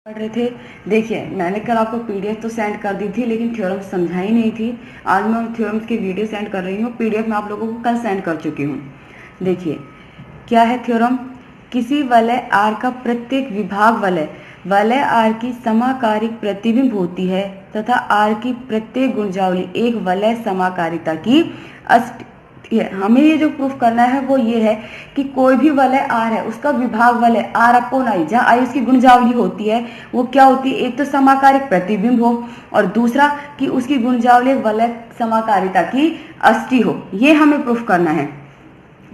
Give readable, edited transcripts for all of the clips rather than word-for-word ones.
पढ़ रहे थे। देखिए मैंने कल आपको पीडीएफ तो सेंड कर दी थी लेकिन थ्योरम समझाई नहीं थी। आज मैं थ्योरम्स की वीडियो सेंड कर रही हूँ। पीडीएफ मैं आप लोगों को कल सेंड कर चुकी हूँ। देखिए क्या है थ्योरम, किसी वलय आर का प्रत्येक विभाग वलय आर की समाकारिक प्रतिबिंब होती है तथा आर की प्रत्येक गुणजावली एक वलय समाकारिता की हमें ये जो प्रूफ करना है वो ये है कि कोई भी वलय आर है उसका विभाग वलय आर अपॉन आई, जहाँ आई उसकी गुणजावली होती है, वो क्या होती है, एक तो समाकारिक प्रतिबिंब हो और दूसरा कि उसकी गुणजावली वलय समाकारिता की अष्टी हो। ये हमें प्रूफ करना है।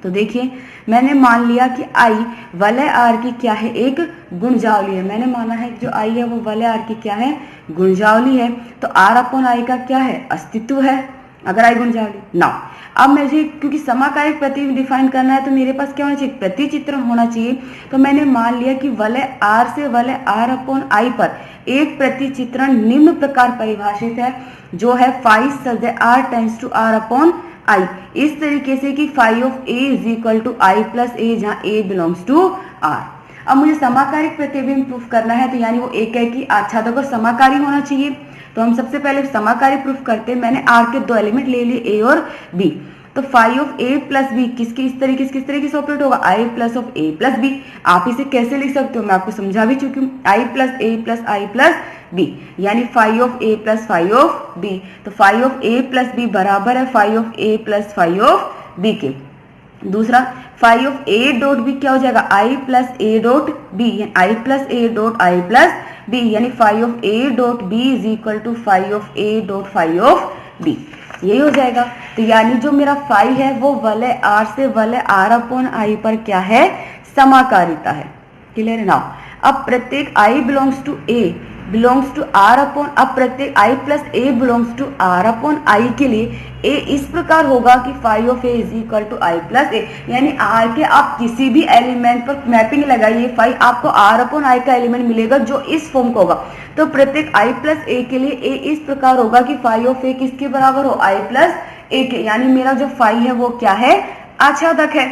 तो देखिए मैंने मान लिया कि आई वलय आर की क्या है, एक गुणजावली है। मैंने माना है जो आई है वो वलय आर की क्या है, गुणजावली है। तो आर अपॉन आई का क्या है, अस्तित्व है अगर आई गुणजावली ना। अब मुझे क्योंकि समाकारिक प्रतिबिंब डिफाइन करना है तो मेरे पास क्या होना चाहिए, प्रतिचित्रण होना चाहिए। तो मैंने मान लिया कि वलय आर से वलय आर अपॉन आई पर एक प्रतिचित्रण निम्न प्रकार परिभाषित है जो है phi such that R tends to R upon I, इस तरीके से कि phi of A is equal to I plus A, जहां ए बिलोंग्स टू आर। अब मुझे समाकारिक प्रतिबिंब प्रूफ करना है तो यानी वो एक है कि आच्छादक और समाकारी होना चाहिए। तो हम सबसे पहले समाकारी प्रूफ करते हैं। मैंने आर के दो एलिमेंट ले लिए ए और बी। तो phi of A plus B किस तरीके से ऑपरेट होगा, I plus of A plus B. आप इसे कैसे लिख सकते हो मैं आपको समझा भी चुकी हूँ, I plus A plus I plus B, यानी phi of A plus phi of B. तो phi of A plus B बराबर है phi of A plus phi of B के। दूसरा phi of A dot B क्या हो जाएगा, I plus A dot B, I plus A dot I plus B, यानी phi of A dot B is equal to phi of A dot phi of B, यही हो जाएगा। तो यानी जो मेरा फाई है वो वलय आर से वलय आर अपॉन आई पर क्या है, समाकारिता है। क्लियर है ना। अब प्रत्येक I belongs to A belongs to R upon, अब प्रत्येक I plus A belongs to R upon I के लिए ए इस प्रकार होगा कि phi of A is equal to I plus A, यानी आर के आप किसी भी एलिमेंट पर मैपिंग लगाइए फाई, आपको आर अपॉन आई का एलिमेंट मिलेगा जो इस फॉर्म का होगा। तो प्रत्येक आई प्लस ए के लिए ए इस प्रकार होगा कि फाई ऑफ ए किसके बराबर हो, आई प्लस ए के, यानी मेरा जो फाई है वो क्या है, आच्छादक है।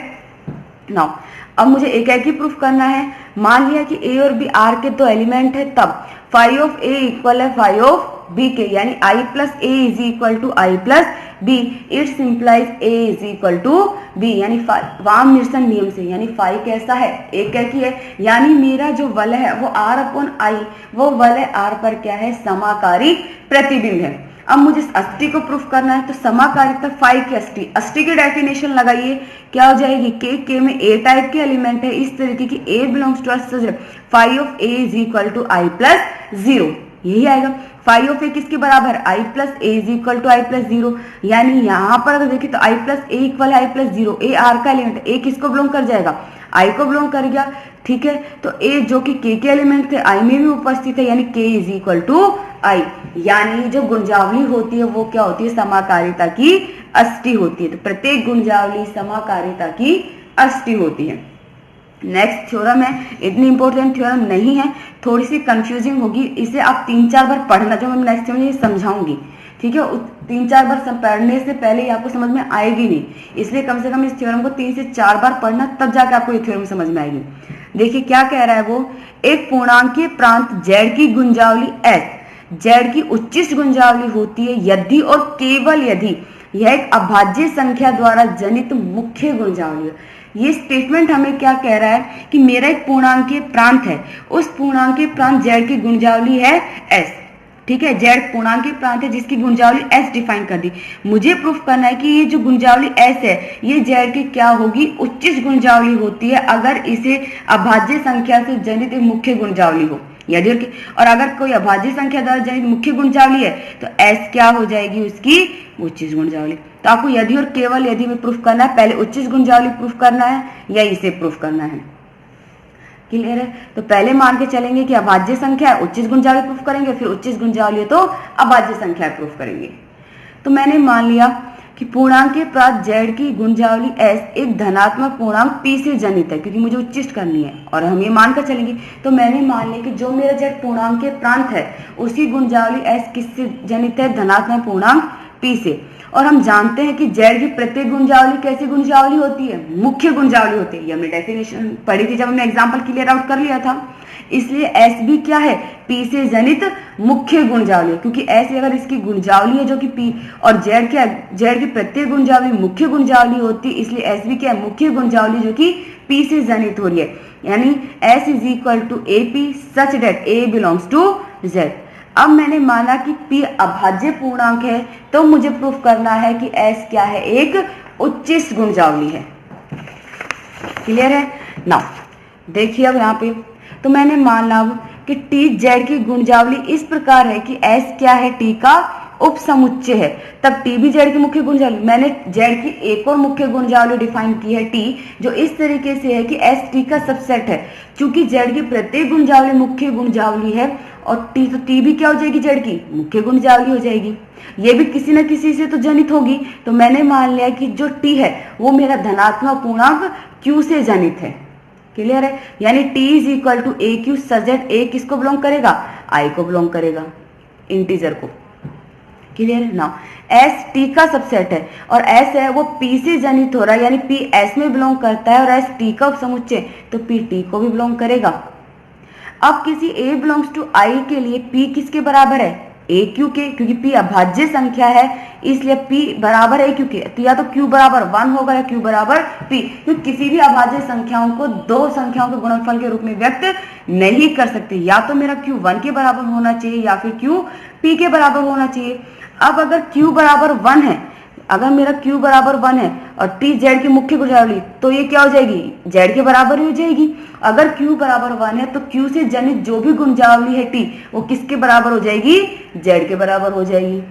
नाउ अब मुझे एक ही प्रूफ करना है। मान लिया कि ए और बी आर के दो एलिमेंट है, तब फाई ऑफ ए इक्वल है फाई ऑफ बी के, यानी I plus A is equal to I plus B. It's implies A is equal to B, यानी वाम निरसन नियम से, यानी फाई कैसा है, एक की है, यानी मेरा जो वलय है वो आर अपॉन आई, वो वलय आर पर क्या है, समाकारी प्रतिबिंब है। अब मुझे अष्टी को प्रूफ करना है तो समाकारिता फाई की अष्टी की डेफिनेशन लगाइए, क्या हो जाएगी, के में ए टाइप के एलिमेंट है इस तरीके की, A belongs to phi of A is equal to I plus zero, यही आएगा। फाई ऑफ ए किसके बराबर, I plus A is equal to I plus zero, यानी यहाँ पर अगर देखिए तो I plus A equal I plus zero, A R का एलिमेंट है, ए किसको बिलोंग कर जाएगा, आई को बिलोंग कर गया, ठीक है। तो ए जो कि के एलिमेंट थे आई में भी उपस्थित है, यानी के इज इक्वल टू आई, यानी जो गुणजावली होती है वो क्या होती है, समाकारिता की अष्टी होती है। तो प्रत्येक गुणजावली समाकारिता की अष्टी होती है। नेक्स्ट थ्योरम है, इतनी इंपॉर्टेंट थ्योरम नहीं है, थोड़ी सी कंफ्यूजिंग होगी, इसे आप 3-4 बार पढ़ना, जो मैं नेक्स्ट में समझाऊंगी, ठीक है। 3-4 बार पढ़ने से पहले आपको समझ में आएगी नहीं, इसलिए कम से कम इस थ्योरम को 3 से 4 बार पढ़ना, तब जाके आपको ये थ्योरम समझ में आएगी। देखिए क्या कह रहा है वो, एक पूर्णांकीय प्रांत z की गुणजावली s, z की उच्चिष्ट गुणजावली होती है यदि और केवल यदि यह एक अभाज्य संख्या द्वारा जनित मुख्य गुणजावली है। ये स्टेटमेंट हमें क्या कह रहा है कि मेरा एक पूर्णांकीय प्रांत है, उस पूर्णांकीय प्रांत z की गुणजावली है s, ठीक है। z पूर्णांकीय प्रांत है जिसकी गुणजावली s डिफाइन कर दी। मुझे प्रूफ करना है कि ये जो गुणजावली s है ये z की क्या होगी, उच्चिष्ट गुणजावली होती है अगर इसे अभाज्य संख्या से जनित एक मुख्य गुणजावली हो, यदि और अगर कोई अभाज्य संख्या द्वारा जनित मुख्य गुणजावली है तो s क्या हो जाएगी, उसकी उच्चिष्ट गुणजावली। तो आपको यदि और केवल यदि में प्रूफ करना है, पहले उच्चिष्ट गुणजावली प्रूफ करना है या इसे प्रूफ करना है, क्लियर है। तो पहले मान के चलेंगे कि अभाज्य संख्या है, उच्चिष्ट गुणजावली प्रूफ करेंगे, फिर उच्चिष्ट गुणजावली है तो अभाज्य संख्या प्रूफ करेंगे। तो मैंने मान लिया कि पूर्णांकीय प्रांत z की गुणजावली s एक धनात्मक पूर्णांक p से जनित है, क्योंकि मुझे उच्चिष्ट करनी है और हम ये मानकर चलेंगे। तो मैंने मान लिया कि जो मेरा z पूर्णांकीय प्रांत है उसकी गुणजावली s किससे जनित है, धनात्मक पूर्णांक p से। और हम जानते हैं कि z की प्रत्येक गुणजावली कैसी गुणजावली होती है, मुख्य गुणजावली होती है। ये हमने डेफिनेशन पढ़ी थी जब हमने एग्जाम्पल क्लियर आउट कर लिया था। इसलिए एस भी क्या है, पी से जनित मुख्य गुणजावली, क्योंकि ऐसे अगर इसकी गुणजावली है जो कि पी और जेड की प्रत्येक गुणजावली मुख्य गुणजावली होती है, इसलिए एस भी क्या है, मुख्य गुणजावली जो कि पी से जनित हो रही है, यानी S is equal to A P such that A belongs to Z. अब मैंने माना कि P अभाज्य पूर्णांक है, तो मुझे प्रूफ करना है कि S क्या है, एक उच्चिष्ट गुणजावली है। क्लियर है ना? देखिए अब यहाँ पे तो मैंने माना अब कि T Z की गुणजावली इस प्रकार है कि S क्या है, T का उपसमुच्चय है, तब T भी Z की मुख्य गुणजावली। मैंने Z की एक और मुख्य गुणजावली डिफाइन की है T, जो इस तरीके से है कि S T का सबसेट है। चूंकि Z की प्रत्येक गुणजावली मुख्य गुणजावली है और T, तो T भी क्या हो जाएगी, Z की मुख्य गुणजावली हो जाएगी। ये भी किसी न किसी से तो जनित होगी, तो मैंने मान लिया कि जो T है वो मेरा धनात्मक पूर्णांक Q से जनित है। क्लियर है? यानी T is equal to A Q such that A किसको बिलोंग करेगा, I को बिलोंग करेगा, इंटीजर को। क्लियर है ना? S T का सबसेट है और S है वो P से जनित हो रहा है, यानी P S में बिलोंग करता है और S T का उपसमुच्चय, तो P T को भी बिलोंग करेगा। अब किसी A बिलोंग्स टू I के लिए P किसके बराबर है, A Q के, क्योंकि P अभाज्य संख्या है इसलिए P बराबर है Q के, तो या तो Q बराबर 1 होगा या Q बराबर P, क्योंकि किसी भी अभाज्य संख्याओं को दो संख्याओं के गुणनफल के रूप में व्यक्त नहीं कर सकते, या तो मेरा Q 1 के बराबर होना चाहिए या फिर Q P के बराबर होना चाहिए। अब अगर Q बराबर 1 है, अगर मेरा Q बराबर 1 है और T Z की मुख्य गुणजावली, तो ये क्या हो जाएगी, Z के बराबर ही हो जाएगी। अगर Q बराबर 1 है तो Q से जनित जो भी गुणजावली है T, वो किसके बराबर हो जाएगी, Z के बराबर हो जाएगी।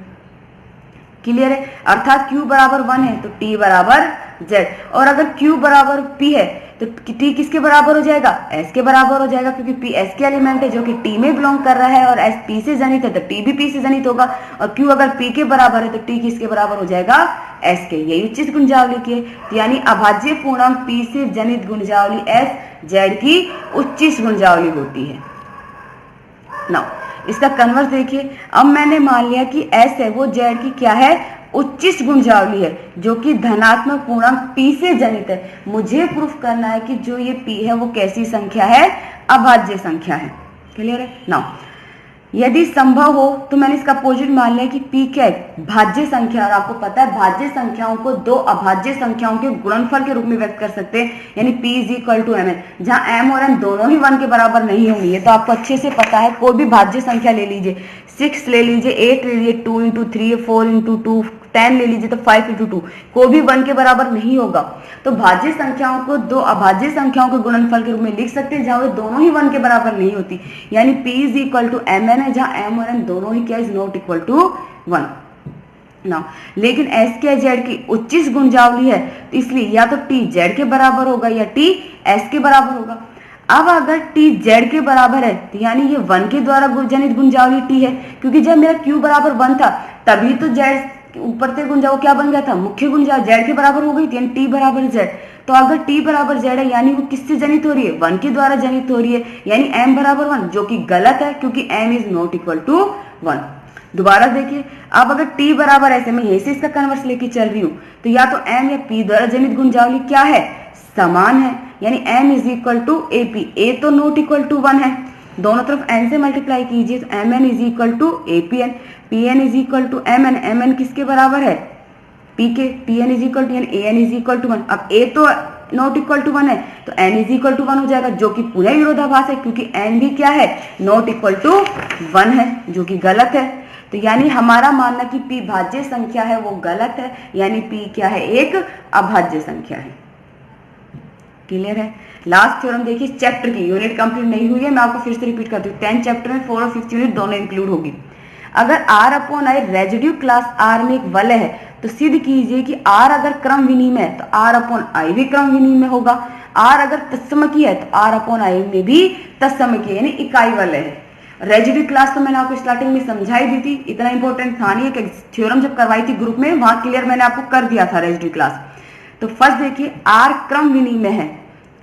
क्लियर है? अर्थात Q बराबर 1 है तो T बराबर Z, और अगर Q बराबर P है तो T किसके बराबर हो जाएगा, S के बराबर हो जाएगा, क्योंकि P S के एलिमेंट है जो कि T में बिलोंग कर रहा है और S P से जनित है तो T भी P से जनित होगा, और Q अगर P के बराबर है तो T किसके बराबर हो जाएगा, S के। यही उच्चिष्ट गुणजावली के, यानी अभाज्य पूर्णांक P से जनित गुणजावली S Z की उच्चिष्ट गुणजावली होती है। नाउ इसका कन्वर्स देखिए, अब मैंने मान लिया कि S है वो Z की क्या है, उच्चिष्ट गुणजावली है, जो कि धनात्मक पूर्णांक P से जनित है। मुझे प्रूफ करना है कि जो ये P है वो कैसी संख्या है, अभाज्य संख्या है। क्लियर है? नाउ यदि संभव हो तो मैंने इसका अपोजिट मान लिया कि P क्या है, भाज्य संख्या, और आपको पता है भाज्य संख्याओं को दो अभाज्य संख्याओं के गुणनफल के रूप में व्यक्त कर सकते हैं, यानी P is equal to MN, जहां M और N दोनों ही 1 के बराबर नहीं होंगे, ये तो आपको अच्छे से पता है। कोई भी भाज्य संख्या ले लीजिए, 6 ले लीजिए, 8 ले लीजिए, 2 इंटू 3, 4 इंटू 2, 10 ले लीजिए तो 5 इंटू 2, कोई भी 1 के बराबर नहीं होगा। तो भाज्य संख्याओं को दो अभाज्य संख्याओं के गुणनफल के रूप में लिख सकते हैं जहां वे दोनों ही 1 के बराबर नहीं होती, यानी P is equal to MN है, जहां M और N दोनों ही क्या इज नॉट इक्वल टू 1 ना। लेकिन S क्या Z की उच्चिष्ट गुणजावली है, तो इसलिए या तो T Z के बराबर होगा या T S के बराबर होगा। अब अगर T Z के बराबर है तो यानी ये 1 के द्वारा जनित गुणजावली T है, क्योंकि जब मेरा Q बराबर 1 था तभी तो Z ऊपर से गुणजावली क्या बन गया था, मुख्य गुणजावली Z के बराबर हो गई थी, यानी T बराबर Z। तो अगर T बराबर Z है यानी वो किससे जनित हो रही है, 1 के द्वारा जनित हो रही है, यानी M बराबर 1, जो कि गलत है क्योंकि M is not equal to 1। दोबारा देखिए, अब अगर T बराबर ऐसे मैं यहीं से इसका कन्वर्स लेके चल रही हूँ, तो या तो M या P द्वारा जनित गुणजावली क्या है, समान है, यानी M is equal to AP, A तो नॉट इक्वल टू 1 है, दोनों तरफ n से मल्टीप्लाई कीजिए तो mn is equal to APN, PN is equal to MN, MN किसके बराबर है, P के, PN is equal to AN is equal to 1। अब A तो नॉट इक्वल टू 1 है तो n इज इक्वल टू 1 हो जाएगा, जो कि पुनः विरोधाभास है क्योंकि n भी क्या है, नॉट इक्वल टू 1 है, जो कि गलत है। तो यानी हमारा मानना कि P भाज्य संख्या है वो गलत है, यानी P क्या है, एक अभाज्य संख्या है। क्लियर है? लास्ट थ्योरम देखिए, चैप्टर की यूनिट कंप्लीट नहीं हुई है, मैं आपको फिर से रिपीट करती हूँ। 10 चैप्टर में 4 और 5th यूनिट दोनों इंक्लूड होगी। अगर R upon I residue class R में एक वलय है तो सिद्ध कीजिए कि R अगर क्रम विनिमय है तो R अपॉन I भी क्रम विनिमय होगा। R अगर तत्समकी है तो R अपॉन I में भी तत्समकी, यानी इकाई वलय है। रेजिड्यू क्लास तो मैंने आपको स्टार्टिंग में समझाई दी थी, इतना इंपॉर्टेंट था नहीं, एक थ्योरम जब करवाई थी ग्रुप में वहां क्लियर मैंने आपको कर दिया था रेजिड्यू क्लास। तो फर्स्ट देखिए, R क्रम विनिमय है,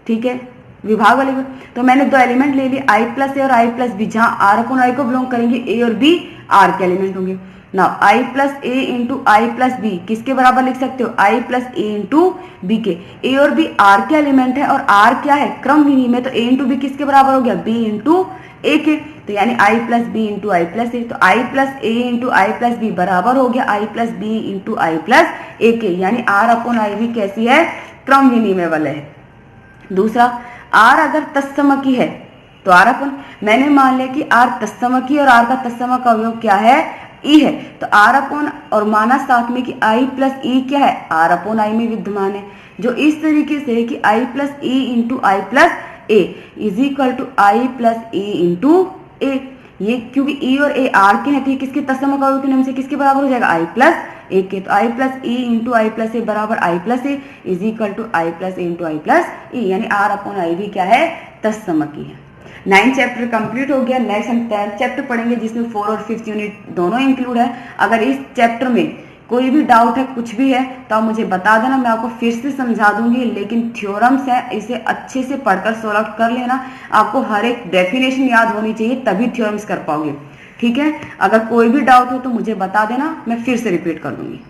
ठीक है, विभाग वाले में, तो मैंने दो एलिमेंट ले लिए I प्लस ए और I प्लस बी, जहां R अपॉन I को बिलोंग करेंगे A और B R के एलिमेंट होंगे। Now I plus A into I plus B किसके बराबर लिख सकते हो, I plus A into B के। A और B R के एलिमेंट है और R क्या है, क्रम विनिमय, तो A इंटू बी किसके बराबर हो गया, B इंटू ए के। तो यानी I plus B into I plus ए, तो I plus A into I plus B बराबर हो गया आई plus B into I plus A के, यानी आर अपॉन आई भी कैसी है, क्रम विनिमय है। दूसरा, आर अगर तत्समकी है तो आर अपन, मैंने मान लिया कि आर तत्समकी और आर का तत्समक अवयव क्या है, ई है, तो आर अपॉन और माना साथ में कि आई प्लस ई क्या है, आर अपॉन आई में विद्यमान है, जो इस तरीके से है कि I plus E into I plus A is equal to I plus E into A. ये क्योंकि ई और ए आर के हैं तो ये किसके तत्समक अवयव के नाम से किसके बराबर हो जाएगा, आई प्लस ए के, तो I plus E into I plus A बराबर I plus A is equal to I plus A into I plus E, यानी आर अपॉन आई भी क्या है, तत्समकी है। 9 चैप्टर कंप्लीट हो गया। नेक्स्ट हम 10 चैप्टर पढ़ेंगे जिसमें 4 और 5th यूनिट दोनों इंक्लूड है। अगर इस चैप्टर में कोई भी डाउट है, कुछ भी है, तो आप मुझे बता देना, मैं आपको फिर से समझा दूंगी। लेकिन थ्योरम्स है, इसे अच्छे से पढ़कर सॉल्व आउट कर लेना। आपको हर एक डेफिनेशन याद होनी चाहिए, तभी थ्योरम्स कर पाओगे। ठीक है, अगर कोई भी डाउट हो तो मुझे बता देना, मैं फिर से रिपीट कर दूंगी।